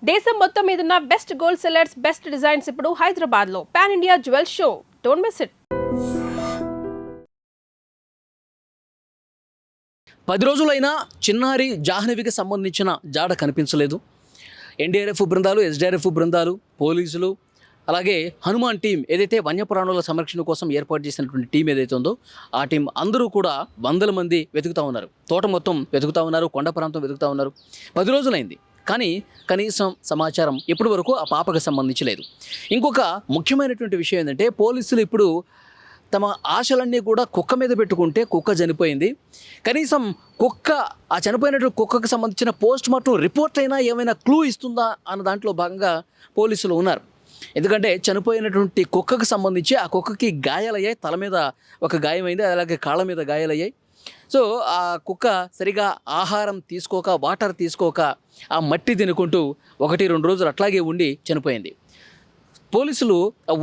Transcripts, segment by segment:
దేశం మొత్తం మీదున్న best gold sellers, best designs ఇప్పుడు హైదరాబాద్ లో pan India jewel show. Don't miss it. 10 రోజులైనా చిన్నారి జాహ్నవికి సంబంధించిన జాడ కనిపించలేదు. ఎన్డీఆర్ఎఫ్ బృందాలు, ఎస్డీఆర్ఎఫ్ బృందాలు, పోలీసులు, అలాగే హనుమాన్ టీం ఏదైతే వన్యప్రాణుల సంరక్షణ కోసం ఏర్పాటు చేసినటువంటి టీం ఏదైతే ఉందో ఆ టీం అందరూ కూడా వందల మంది వెతుకుతూ ఉన్నారు. తోట మొత్తం వెతుకుతూ ఉన్నారు, కొండ ప్రాంతం వెతుకుతూ ఉన్నారు. 10 రోజులైంది కానీ కనీసం సమాచారం ఇప్పటి వరకు ఆ పాపకు సంబంధించి లేదు. ఇంకొక ముఖ్యమైనటువంటి విషయం ఏంటంటే పోలీసులు ఇప్పుడు తమ ఆశలన్నీ కూడా కుక్క మీద పెట్టుకుంటే కుక్క చనిపోయింది. కనీసం కుక్క ఆ చనిపోయినటువంటి కుక్కకు సంబంధించిన పోస్ట్ మార్టం రిపోర్ట్ అయినా ఏమైనా క్లూ ఇస్తుందా అన్న దాంట్లో భాగంగా పోలీసులు ఉన్నారు. ఎందుకంటే చనిపోయినటువంటి కుక్కకు సంబంధించి ఆ కుక్కకి గాయాలయ్యాయి. తల మీద ఒక గాయమైంది, అలాగే కాళ్ళ మీద గాయాలయ్యాయి. సో ఆ కుక్క సరిగా ఆహారం తీసుకోక, వాటర్ తీసుకోక ఆ మట్టి తినుకుంటూ 1-2 రోజులు అట్లాగే ఉండి చనిపోయింది. పోలీసులు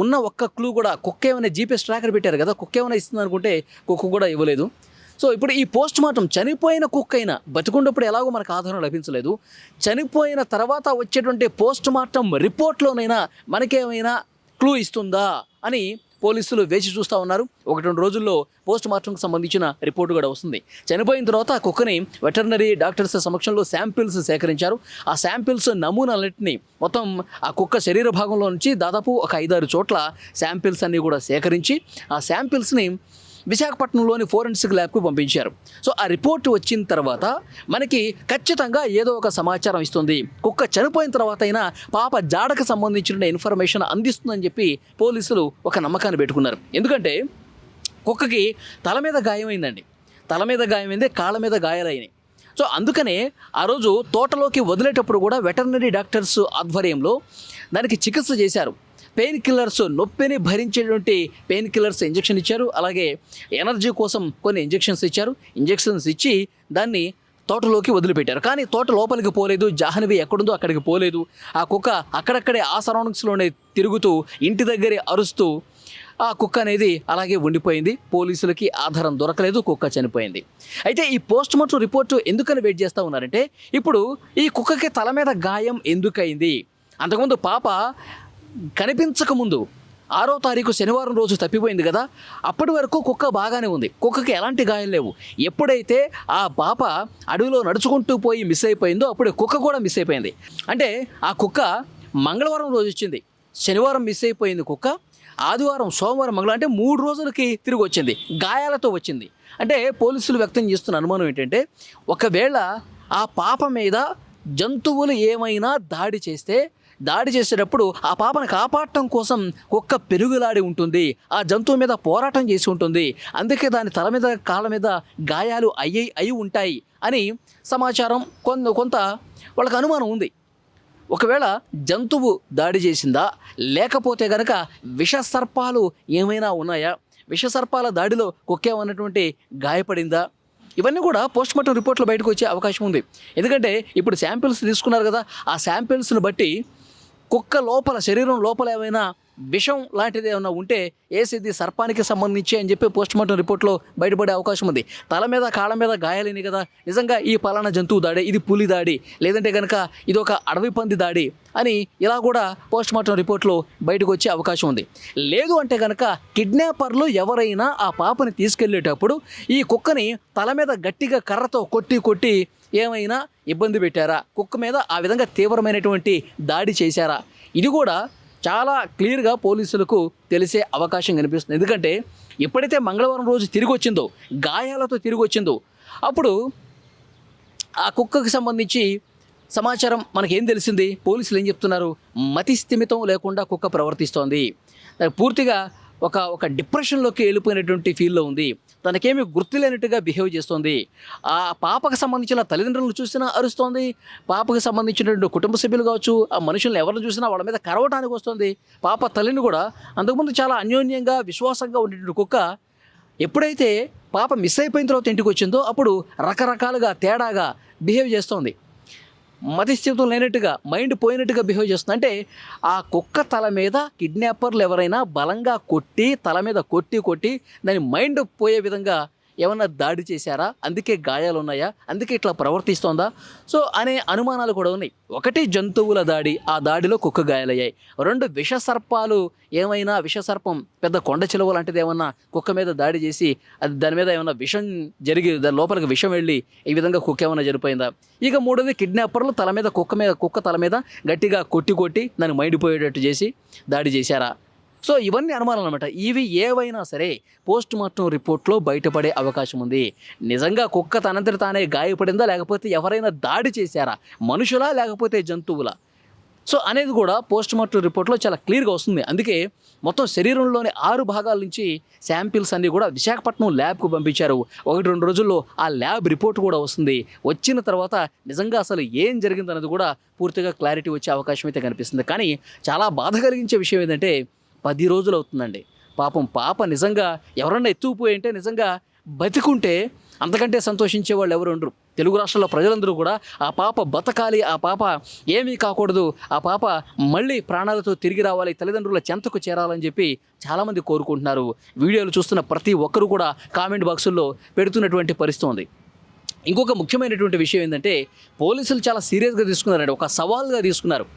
ఉన్న ఒక్క క్లూ కూడా, కుక్క ఏమైనా జీపీఎస్ ట్రాకర్ పెట్టారు కదా, కుక్క ఏమైనా ఇస్తుంది అనుకుంటే కుక్క కూడా ఇవ్వలేదు. సో ఇప్పుడు ఈ పోస్ట్ మార్టం చనిపోయిన కుక్క అయినా, బతికున్నప్పుడు ఎలాగో మనకు ఆధారం లభించలేదు, చనిపోయిన తర్వాత వచ్చేటువంటి పోస్ట్ మార్టం రిపోర్ట్లోనైనా మనకేమైనా క్లూ ఇస్తుందా అని పోలీసులు వేచి చూస్తూ ఉన్నారు. 1-2 రోజుల్లో పోస్ట్ మార్టంకి సంబంధించిన రిపోర్టు కూడా వస్తుంది. చనిపోయిన తర్వాత ఆ కుక్కని వెటర్నరీ డాక్టర్స్ సమక్షంలో శాంపిల్స్ సేకరించారు. ఆ శాంపిల్స్ నమూనాలన్నింటినీ మొత్తం ఆ కుక్క శరీర భాగంలో నుంచి దాదాపు ఒక 5-6 చోట్ల శాంపిల్స్ అన్నీ కూడా సేకరించి ఆ శాంపిల్స్ని విశాఖపట్నంలోని ఫోరెన్సిక్ ల్యాబ్కు పంపించారు. సో ఆ రిపోర్టు వచ్చిన తర్వాత మనకి ఖచ్చితంగా ఏదో ఒక సమాచారం ఇస్తుంది. కుక్క చనిపోయిన తర్వాత అయినా పాప జాడకు సంబంధించిన ఇన్ఫర్మేషన్ అందిస్తుందని చెప్పి పోలీసులు ఒక నమ్మకాన్ని పెట్టుకున్నారు. ఎందుకంటే కుక్కకి తల మీద గాయమైందండి, తల మీద గాయమైంది, కాళ్ళ మీద గాయాలైనాయి. సో అందుకనే ఆ రోజు తోటలోకి వదిలేటప్పుడు కూడా వెటర్నరీ డాక్టర్స్ ఆధ్వర్యంలో దానికి చికిత్స చేశారు. పెయిన్ కిల్లర్స్, నొప్పిని భరించేటువంటి పెయిన్ కిల్లర్స్ ఇంజెక్షన్ ఇచ్చారు. అలాగే ఎనర్జీ కోసం కొన్ని ఇంజెక్షన్స్ ఇచ్చారు. ఇంజెక్షన్స్ ఇచ్చి దాన్ని తోటలోకి వదిలిపెట్టారు. కానీ తోట లోపలికి పోలేదు, జాహ్నవి ఎక్కడుందో అక్కడికి పోలేదు. ఆ కుక్క అక్కడక్కడే ఆ సరౌండింగ్స్లోనే తిరుగుతూ ఇంటి దగ్గరే అరుస్తూ ఆ కుక్క అనేది అలాగే ఉండిపోయింది. పోలీసులకి ఆధారం దొరకలేదు, కుక్క చనిపోయింది. అయితే ఈ పోస్ట్ మార్టం రిపోర్టు ఎందుకని వెయిట్ చేస్తూ ఉన్నారంటే, ఇప్పుడు ఈ కుక్కకి తల మీద గాయం ఎందుకైంది? అంతకుముందు పాప కనిపించకముందు 6వ తారీఖు శనివారం రోజు తప్పిపోయింది కదా, అప్పటి వరకు కుక్క బాగానే ఉంది, కుక్కకి ఎలాంటి గాయం లేవు. ఎప్పుడైతే ఆ పాప అడవిలో నడుచుకుంటూ పోయి మిస్ అయిపోయిందో అప్పుడు కుక్క కూడా మిస్ అయిపోయింది. అంటే ఆ కుక్క మంగళవారం రోజు వచ్చింది, శనివారం మిస్ అయిపోయింది కుక్క, ఆదివారం, సోమవారం, మంగళవారం, అంటే 3 రోజులకి తిరిగి వచ్చింది, గాయాలతో వచ్చింది. అంటే పోలీసులు వ్యక్తం చేస్తున్న అనుమానం ఏంటంటే, ఒకవేళ ఆ పాప మీద జంతువులు ఏమైనా దాడి చేసేటప్పుడు ఆ పాపను కాపాడటం కోసం కుక్క పెరుగులాడి ఉంటుంది, ఆ జంతువు మీద పోరాటం చేసి ఉంటుంది, అందుకే దాని తల మీద కాళ్ళ మీద గాయాలు అయి ఉంటాయి అని సమాచారం కొంత వాళ్ళకి అనుమానం ఉంది. ఒకవేళ జంతువు దాడి చేసిందా, లేకపోతే కనుక విషసర్పాలు ఏమైనా ఉన్నాయా, విషసర్పాల దాడిలో కుక్కేమన్నటువంటి గాయపడిందా, ఇవన్నీ కూడా పోస్ట్ మార్టం రిపోర్ట్లో బయటకు వచ్చే అవకాశం ఉంది. ఎందుకంటే ఇప్పుడు శాంపిల్స్ తీసుకున్నారు కదా, ఆ శాంపిల్స్ని బట్టి కుక్క లోపల, శరీరం లోపల ఏమైనా విషం లాంటిది ఏమైనా ఉంటే ఏసిది సర్పానికి సంబంధించి అని చెప్పి పోస్ట్ మార్టం రిపోర్ట్లో బయటపడే అవకాశం ఉంది. తల మీద కాళ్ళ మీద గాయాలని కదా, నిజంగా ఈ పలానా జంతువు దాడి, ఇది పులి దాడి, లేదంటే కనుక ఇది ఒక అడవి పంది దాడి అని ఇలా కూడా పోస్ట్ మార్టం రిపోర్ట్లో బయటకు వచ్చే అవకాశం ఉంది. లేదు అంటే కనుక కిడ్నాపర్లు ఎవరైనా ఆ పాపని తీసుకెళ్ళేటప్పుడు ఈ కుక్కని తల మీద గట్టిగా కర్రతో కొట్టి ఏమైనా ఇబ్బంది పెట్టారా, కుక్క మీద ఆ విధంగా తీవ్రమైనటువంటి దాడి చేశారా, ఇది కూడా చాలా క్లియర్గా పోలీసులకు తెలిసే అవకాశం కనిపిస్తుంది. ఎందుకంటే ఎప్పుడైతే మంగళవారం రోజు తిరిగి వచ్చిందో, గాయాలతో తిరిగి వచ్చిందో, అప్పుడు ఆ కుక్కకు సంబంధించి సమాచారం మనకేం తెలిసింది, పోలీసులు ఏం చెప్తున్నారు, మతి స్థిమితం లేకుండా కుక్క ప్రవర్తిస్తోంది, పూర్తిగా ఒక డిప్రెషన్లోకి వెళ్ళిపోయినటువంటి ఫీల్లో ఉంది, తనకేమీ గుర్తు లేనట్టుగా బిహేవ్ చేస్తోంది, ఆ పాపకు సంబంధించిన తల్లిదండ్రులను చూసినా అరుస్తోంది, పాపకు సంబంధించినటువంటి కుటుంబ సభ్యులు కావచ్చు, ఆ మనుషులను ఎవరిని చూసినా వాళ్ళ మీద కరవటానికి వస్తుంది. పాప తల్లిని కూడా అంతకుముందు చాలా అన్యోన్యంగా, విశ్వాసంగా ఉండేటువంటి కుక్క ఎప్పుడైతే పాప మిస్ అయిపోయిన తర్వాత ఇంటికి వచ్చిందో అప్పుడు రకరకాలుగా తేడాగా బిహేవ్ చేస్తోంది, మతిస్థితం లేనట్టుగా, మైండ్ పోయినట్టుగా బిహేవ్ చేస్తుంది. అంటే ఆ కుక్క తల మీద కిడ్నాపర్లు ఎవరైనా బలంగా కొట్టి, తల మీద కొట్టి దాని మైండ్ పోయే విధంగా ఏమన్నా దాడి చేశారా, అందుకే గాయాలు ఉన్నాయా, అందుకే ఇట్లా ప్రవర్తిస్తోందా సో అనే అనుమానాలు కూడా ఉన్నాయి. ఒకటి జంతువుల దాడి, ఆ దాడిలో కుక్క గాయాలయ్యాయి. రెండు విషసర్పాలు, ఏమైనా విషసర్పం పెద్ద కొండ చిలువ లాంటిది ఏమన్నా కుక్క మీద దాడి చేసి అది దాని మీద ఏమన్నా విషం జరిగి దాని లోపలికి విషం వెళ్ళి ఈ విధంగా కుక్క ఏమైనా చనిపోయిందా. ఇక మూడోది కిడ్నాపర్లు తల మీద కుక్క తల మీద గట్టిగా కొట్టి దాన్ని మైండిపోయేటట్టు చేసి దాడి చేశారా. సో ఇవన్నీ అనుమానాలు అనమాట. ఇవి ఏవైనా సరే పోస్ట్ మార్టం రిపోర్ట్లో బయటపడే అవకాశం ఉంది. నిజంగా కుక్క తనంతట తానే గాయపడిందా, లేకపోతే ఎవరైనా దాడి చేశారా, మనుషులా లేకపోతే జంతువులా, సో అనేది కూడా పోస్ట్ మార్టం రిపోర్ట్లో చాలా క్లియర్గా వస్తుంది. అందుకే మొత్తం శరీరంలోని 6 భాగాల నుంచి శాంపిల్స్ అన్నీ కూడా విశాఖపట్నం ల్యాబ్కు పంపించారు. 1-2 రోజుల్లో ఆ ల్యాబ్ రిపోర్ట్ కూడా వస్తుంది. వచ్చిన తర్వాత నిజంగా అసలు ఏం జరిగిందన్నది కూడా పూర్తిగా క్లారిటీ వచ్చే అవకాశం అయితే కనిపిస్తుంది. కానీ చాలా బాధ కలిగించే విషయం ఏంటంటే 10 రోజులు అవుతుందండి. పాపం పాప నిజంగా ఎవరన్నా ఎత్తుకుపోయి అంటే నిజంగా బతికుంటే అంతకంటే సంతోషించే వాళ్ళు ఎవరు ఉండరు. తెలుగు రాష్ట్రాల్లో ప్రజలందరూ కూడా ఆ పాప బతకాలి, ఆ పాప ఏమీ కాకూడదు, ఆ పాప మళ్ళీ ప్రాణాలతో తిరిగి రావాలి, తల్లిదండ్రుల చెంతకు చేరాలని చెప్పి చాలామంది కోరుకుంటున్నారు. వీడియోలు చూస్తున్న ప్రతి ఒక్కరు కూడా కామెంట్ బాక్సుల్లో పెడుతున్నటువంటి పరిస్థితి ఉంది. ఇంకొక ముఖ్యమైనటువంటి విషయం ఏంటంటే పోలీసులు చాలా సీరియస్గా తీసుకున్నారండి, ఒక సవాల్గా తీసుకున్నారు.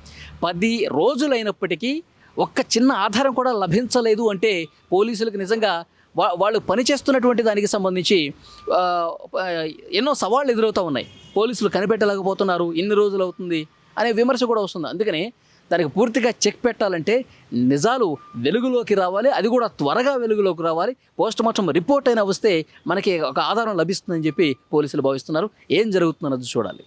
10 రోజులైనప్పటికీ ఒక్క చిన్న ఆధారం కూడా లభించలేదు అంటే పోలీసులకు నిజంగా వాళ్ళు పనిచేస్తున్నటువంటి దానికి సంబంధించి ఎన్నో సవాళ్ళు ఎదురవుతూ ఉన్నాయి. పోలీసులు కనిపెట్టలేకపోతున్నారు, ఇన్ని రోజులు అవుతుంది అనే విమర్శ కూడా వస్తుంది. అందుకని దానికి పూర్తిగా చెక్ పెట్టాలంటే నిజాలు వెలుగులోకి రావాలి, అది కూడా త్వరగా వెలుగులోకి రావాలి. పోస్ట్ మార్టం రిపోర్ట్ అయినా వస్తే మనకి ఒక ఆధారం లభిస్తుందని చెప్పి పోలీసులు భావిస్తున్నారు. ఏం జరుగుతుందన్నది చూడాలి.